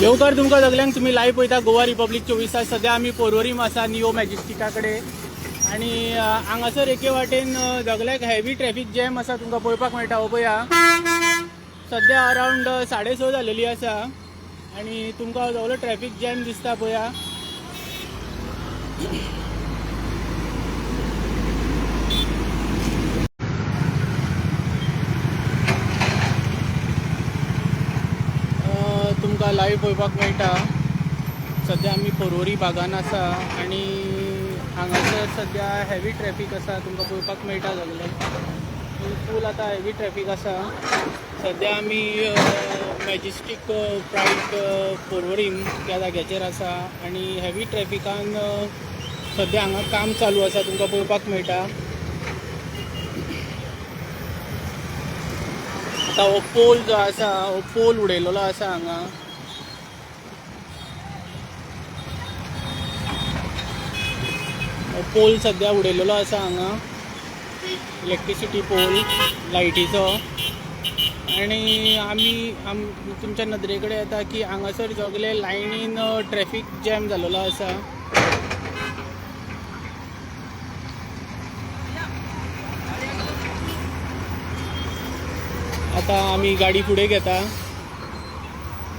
येवकार तुमकां सगल्यांक तुम्ही लाईव्ह पळयता गोवा रिपब्लीक 24 तास। सध्या आमी पर्वरीम आसा नियो मॅजेस्टिका कडेन आणि हांगासर एके वाटेन सगळ्याक हेवी ट्रॅफिक जॅम आसा तुमकां पळोवपाक मेळटा। हो पळया सध्या अरावंड 6:30 जालेली आसा आणि तुमकां सगळो ट्रॅफिक जॅम दिसता पळया। तुमकां लाईव्ह पळोवपाक मेळटा। सध्या आमी पर्वरी भागान आसा आणि हांगासर सध्या हेवी ट्रॅफिक आसा तुमकां पळोवपाक मेळटा सगळें फूल आता हेवी ट्रॅफिक आसा। सध्या आमी मॅजेस्टीक प्राईड पर्वरीम त्या जाग्याचेर आसा आणि हेवी ट्रॅफिकान सध्या हांगा काम चालू आसा तुमकां पळोवपाक मेळटा। आता हो पोल जो आसा हो पोल उडयलेलो आसा हांगा। पोल सध्या उडयलेलो आसा हांगा इलेक्ट्रिसिटी पोल लायटीचो आणि आमी तुमच्या नदरे कडेन येता की हांगासर सगळे लायनीन ट्रॅफिक जॅम जाल्लो आसा। आता आमी गाडी फुडें घेता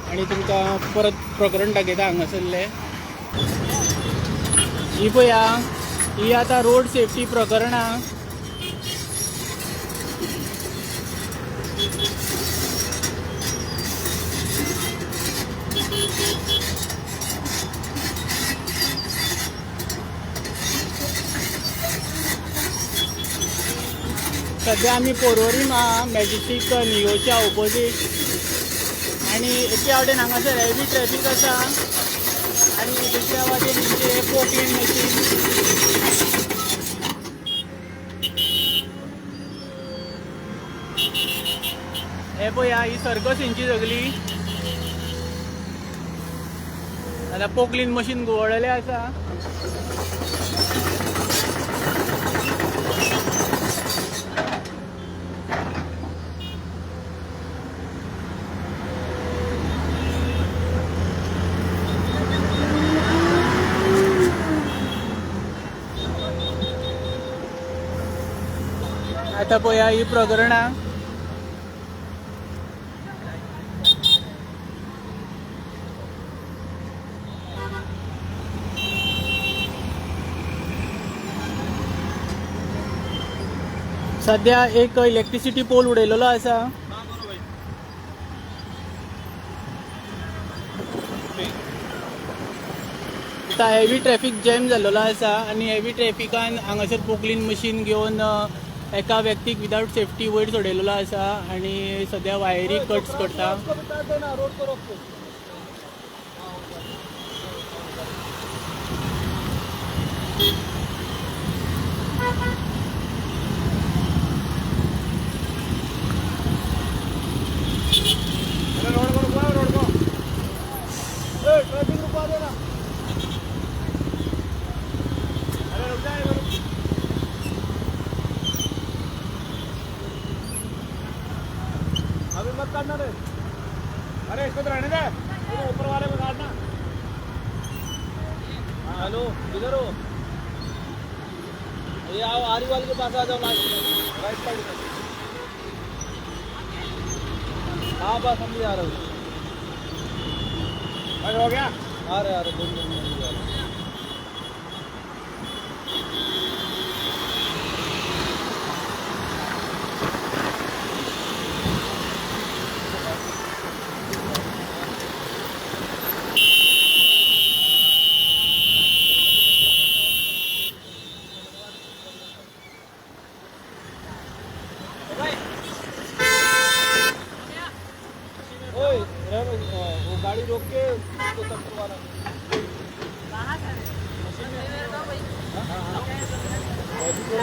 आणि तुमकां परत प्रकरण दाखयता हांगासरले। ही पळया ही आता रोड सेफ्टी प्रकरणां। सध्या आमी पर्वरीम मॅजेस्टीक नियोच्या ऑपोजीट आणि एके वाटेन हांगासर हेवी ट्रॅफिक आसा आणि दुसऱ्या वाटेन म्हणजे पोकलीन मशीन। हे पळया ही सर्कसींची सगळी आता पोकलीन मशीन घुंवळलेले आसा। आता पळया ही प्रकरणां सध्या एक इलेक्ट्रिसिटी पोल उडयलेलो आसा। आता हेवी ट्रॅफिक जॅम जाल्लो आसा आणि हेवी ट्रॅफिकान हांगासर पोकलीन मशीन घेवन एका व्यक्तीक विदाउट सेफ्टी वयर सोडयलेलो आसा आणि सध्या वायरी कट्स करता। अभी मत काटना रे। अरे इसको तो रहने दे, तो ऊपर वाले को काटना। हाँ हेलो, किधर हो? ये आओ आरी वाले के पास आ जाओ राइट साइड में। हाँ बस हम भी आ रहे हो। अरे हो गया? आ रहे 2 मिनट में आ रहे। वो गाड़ी रोक के उसको सब करवाना।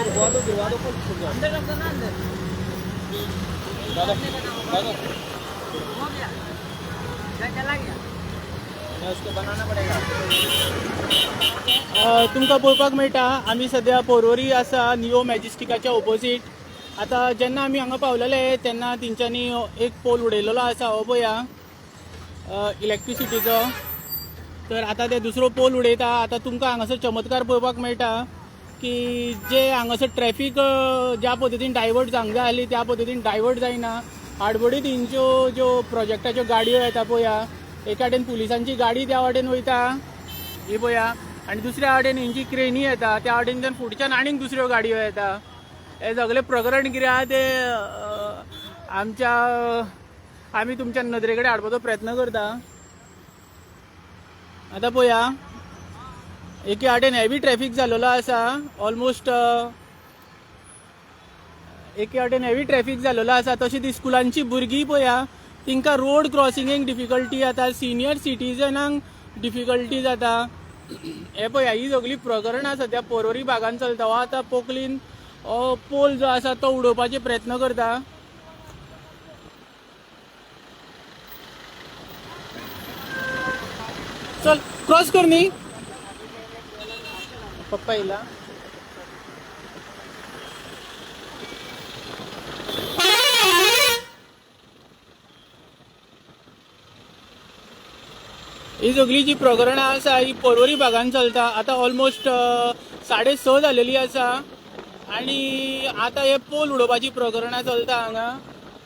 गिरवा दो अंदर रख दो ना अंदर। चला गया उसको बनाना पड़ेगा। तुमकां पळोवपाक मेळटा आमी सध्या पर्वरी आसा नियो मॅजेस्टिकाच्या ऑपोजीट। आता जेन्ना आमी हांगा पावलेले तेन्ना तेंच्यांनी एक पोल उडयलेलो आसा। हो पळया इलेक्ट्रिसिटीचो. तर आता ते दुसरो पोल उडयता. आता तुमकां हांगासर चमत्कार पळोवपाक मेळटा की जे हांगासर ट्रॅफिक ज्या पद्दतीन डायवर्ट जावंक जाय आसली त्या पद्दतीन डायवर्ट जायना. आडबडीत हिंच्यो ज्यो प्रोजेक्टाच्यो गाडयो येता पळया, एका वाटेन पुलिसांची गाडी त्या वाटेन वयता ही पळया, आनी दुसऱ्या वाटेन हेंची क्रेनी येता, त्या वाटेनच्यान फुडच्यान आनीक दुसऱ्यो गाडयो येता. हे सगळें प्रकरण कितें आहा ते आमी तुमच्या नदरे कडेन हाडपाचो प्रयत्न करता. आतां पळया, एके वाटेन हेवी ट्रॅफिक जाल्लो आसा. ऑलमोस्ट एके वाटेन हेवी ट्रॅफिक जाल्लो आसा. तशी ती स्कुलांची भुरगीं पळया, तिंकां रोड क्रॉसिंगेक डिफिकल्टी जाता, सिनियर सिटीजनांक डिफिकल्टी जाता. हे पळया, ही सगळी प्रकरणां सद्या पर्वरी भागांत चलता. हो आतां पोकलीन पोल जो आसा तो उडोवपाचे प्रयत्न करता. चल क्रॉस कर न्ही. पप्पा येयला. ही सगळी जी प्रकरणां आसा ही पर्वरी भागांत चलता. आतां ऑलमोस्ट 6:30 जालेली आसा आनी आतां हे पोल उडोवपाची प्रकरणां चलता हांगा.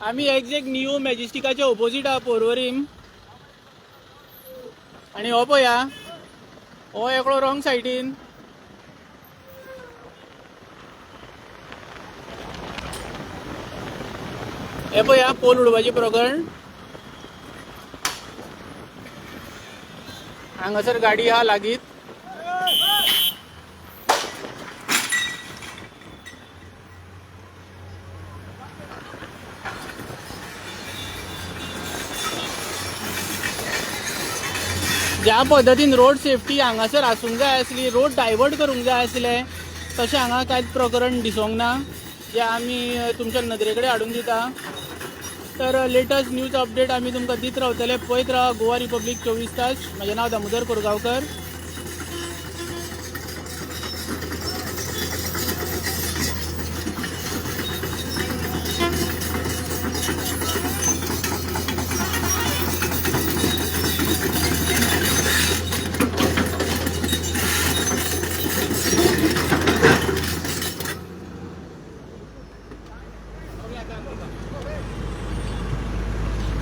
आमी एग्जॅक्ट न्यू मॅजेस्टिकाच्या ऑपोजीट आहा पर्वरीम. आनी हो पळया, हो एकलो रॉंग सायडीन. हे पळया पोल उडोवपाचें प्रकरण. हांगासर गाडी आहा लागीत. ज्या पद्दतीन रोड सेफ्टी हांगासर आसूंक जाय आसली, रोड डायवर्ट करूंक जाय आसले, तशें हांगा कांयच प्रकरण दिसूंक ना, जे आमी तुमच्या नदरे कडेन हाडून दिता. तर लेटस्ट न्यूज अपडेट आमी तुमकां दीत रावतले. पळयत राहा गोवा रिपब्लीक 24 तास. म्हजें नांव दामोदर कोरगांवकर.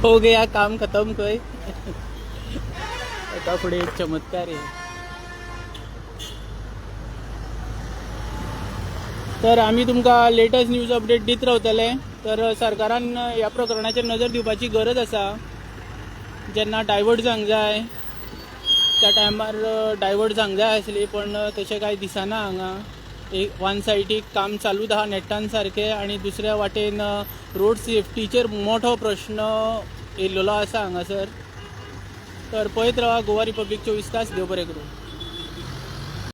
हो गया काम खतम खंय. एका फुडें एक चमत्कार आहे. तर आमी तुमकां लेटस्ट न्यूज अपडेट दीत रावतले. तर सरकारान ह्या प्रकरणाचेर नजर दिवपाची गरज आसा. जेन्ना डायवर्ट जावंक जाय त्या टायमार डायवर्ट जावंक जाय आसली, पण तशें कांय दिसना हांगा. एक वन सायडीक काम चालूच आहा नेटान सारकें, आनी दुसऱ्या वाटेन रोड सेफ्टीचेर मोठो प्रश्न येयल्लो आसा हांगासर. तर पळयत राहा गोवा रिपब्लीक 24 तास. देव बरें करूं.